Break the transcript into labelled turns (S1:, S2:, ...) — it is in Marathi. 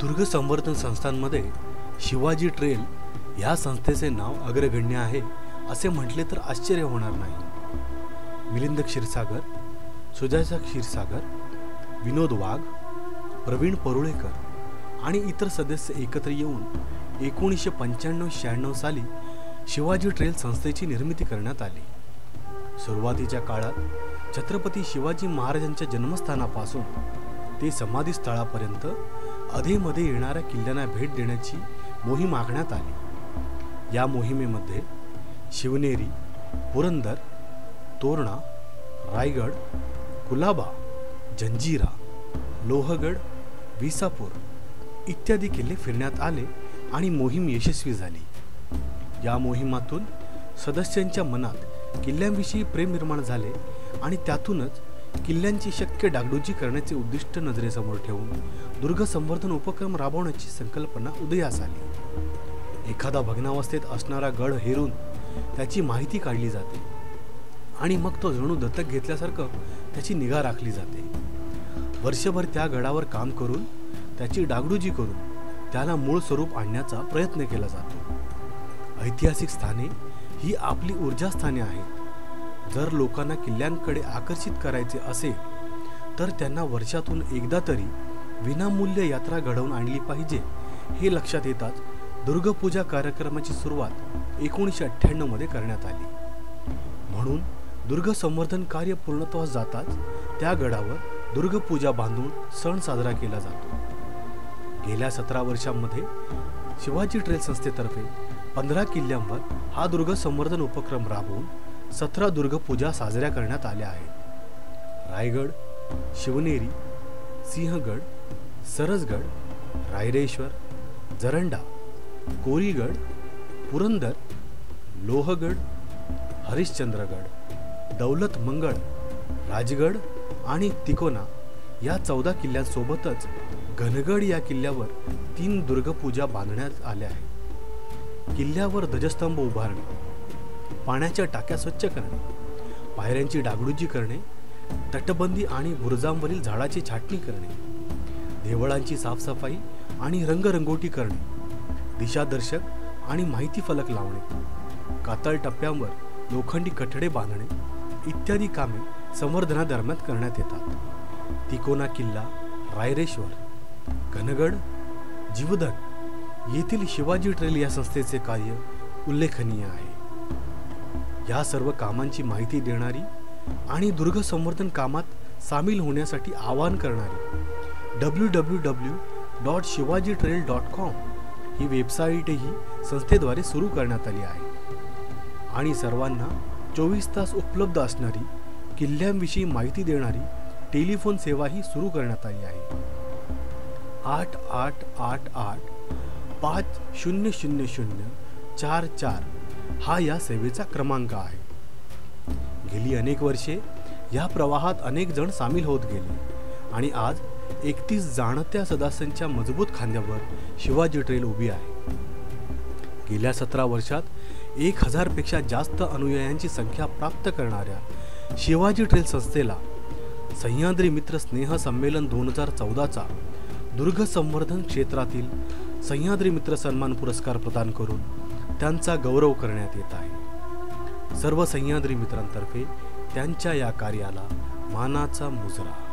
S1: दुर्ग संवर्धन संस्थांमध्ये शिवाजी ट्रेल या संस्थेचे नाव अग्रगण्य आहे असे म्हटले तर आश्चर्य होणार नाही। मिलिंद क्षीरसागर, सुजाता क्षीरसागर, विनोद वाघ, प्रवीण परुळेकर आणि इतर सदस्य एकत्र येऊन 1995-96 साली शिवाजी ट्रेल संस्थेची निर्मिती करण्यात आली। सुरुवातीच्या काळात छत्रपती शिवाजी महाराजांच्या जन्मस्थानापासून ते समाधी स्थळापर्यंत अधेमध्ये येणाऱ्या किल्ल्यांना भेट देण्याची मोहीम आखण्यात आली। या मोहिमेमध्ये शिवनेरी, पुरंदर, तोरणा, रायगड, कुलाबा, जंजिरा, लोहगड, विसापूर इत्यादी किल्ले फिरण्यात आले आणि मोहीम यशस्वी झाली। या मोहिमातून सदस्यांच्या मनात किल्ल्यांविषयी प्रेम निर्माण झाले आणि त्यातूनच किल्ल्यांची शक्य डागडुजी करण्याचे उद्दिष्ट नजरेसमोर ठेवून दुर्ग संवर्धन उपक्रम राबवण्याची संकल्पना उदयास आली। एखादा भग्नावस्थेत असणारा गड हेरून त्याची माहिती काढली जाते आणि मग तो जणू दत्तक घेतल्यासारखं त्याची निगा राखली जाते। वर्षभर त्या गडावर काम करून त्याची डागडुजी करून त्याला मूळ स्वरूप आणण्याचा प्रयत्न केला जातो। ऐतिहासिक स्थाने ही आपली ऊर्जा स्थाने आहेत। जर लोकांना किल्ल्यांकडे आकर्षित करायचे असेल तर त्यांना वर्षातून एकदा तरी विनामूल्य यात्रा घडवून आणली पाहिजे हे लक्षात येताच दुर्गपूजा कार्यक्रमाची सुरुवात 1998 मध्ये करण्यात आली। म्हणून दुर्ग संवर्धन कार्य पूर्णत्वास जाताच त्या गडावर दुर्गपूजा बांधून सण साजरा केला जातो। गेल्या 17 वर्षांमध्ये शिवाजी ट्रेल संस्थेतर्फे 15 किल्ल्यांवर हा दुर्ग संवर्धन उपक्रम राबवून 17 दुर्गपूजा साजऱ्या करण्यात आल्या आहेत। रायगड, शिवनेरी, सिंहगड, सरसगड, रायरेश्वर, जरंडा, कोरीगड, पुरंदर, लोहगड, हरिश्चंद्रगड, दौलत मंगळ, राजगड आणि तिकोना या 14 किल्ल्यांसोबतच घनगड या किल्ल्यावर 3 दुर्गपूजा बांधण्यात आल्या आहेत। किल्ल्यावर ध्वजस्तंभ उभारणे, पाण्याच्या टाक्या स्वच्छ करणे, पायऱ्यांची डागडुजी करणे, तटबंदी आणि बुरुजांवरील झाडाची छाटणी करणे, देवळांची साफसफाई आणि रंगरंगोटी करणे, दिशादर्शक आणि माहिती फलक लावणे, कातळ टप्प्यांवर लोखंडी कठडे बांधणे इत्यादी कामे संवर्धनादरम्यान करण्यात येतात। तिकोना किल्ला, रायरेश्वर, घनगड, जीवधन येथील शिवाजी ट्रेल या संस्थेचे कार्य उल्लेखनीय आहे। या सर्व कामांची माहिती देणारी आणि दुर्ग संवर्धन कामात सामील होण्यासाठी आवाहन करणारी www.shivajitrail.com ही वेबसाईटही संस्थेद्वारे सुरू करण्यात आली आहे आणि सर्वांना 24 तास उपलब्ध असणारी किल्ल्यांविषयी माहिती देणारी टेलिफोन सेवाही सुरू करण्यात आली आहे। 8888-500044 हा या सेवेचा क्रमांक आहे। गेली अनेक वर्षे या प्रवाहात अनेक जण सामील होत गेले आणि आज 31 जाणत्या सदस्यांच्या मजबूत खांद्यावर शिवाजी ट्रेल उभी आहे। गेल्या 17 वर्षात 1000 पेक्षा जास्त अनुयायांची संख्या प्राप्त करणाऱ्या शिवाजी ट्रेल संस्थेला सह्याद्री मित्र स्नेह संमेलन 2014चा दुर्ग संवर्धन क्षेत्रातील सह्याद्री मित्र सन्मान पुरस्कार प्रदान करून त्यांचा गौरव करण्यात येत आहे। सर्व सह्याद्री मित्रांतर्फे त्यांच्या या कार्याला मानाचा मुजरा।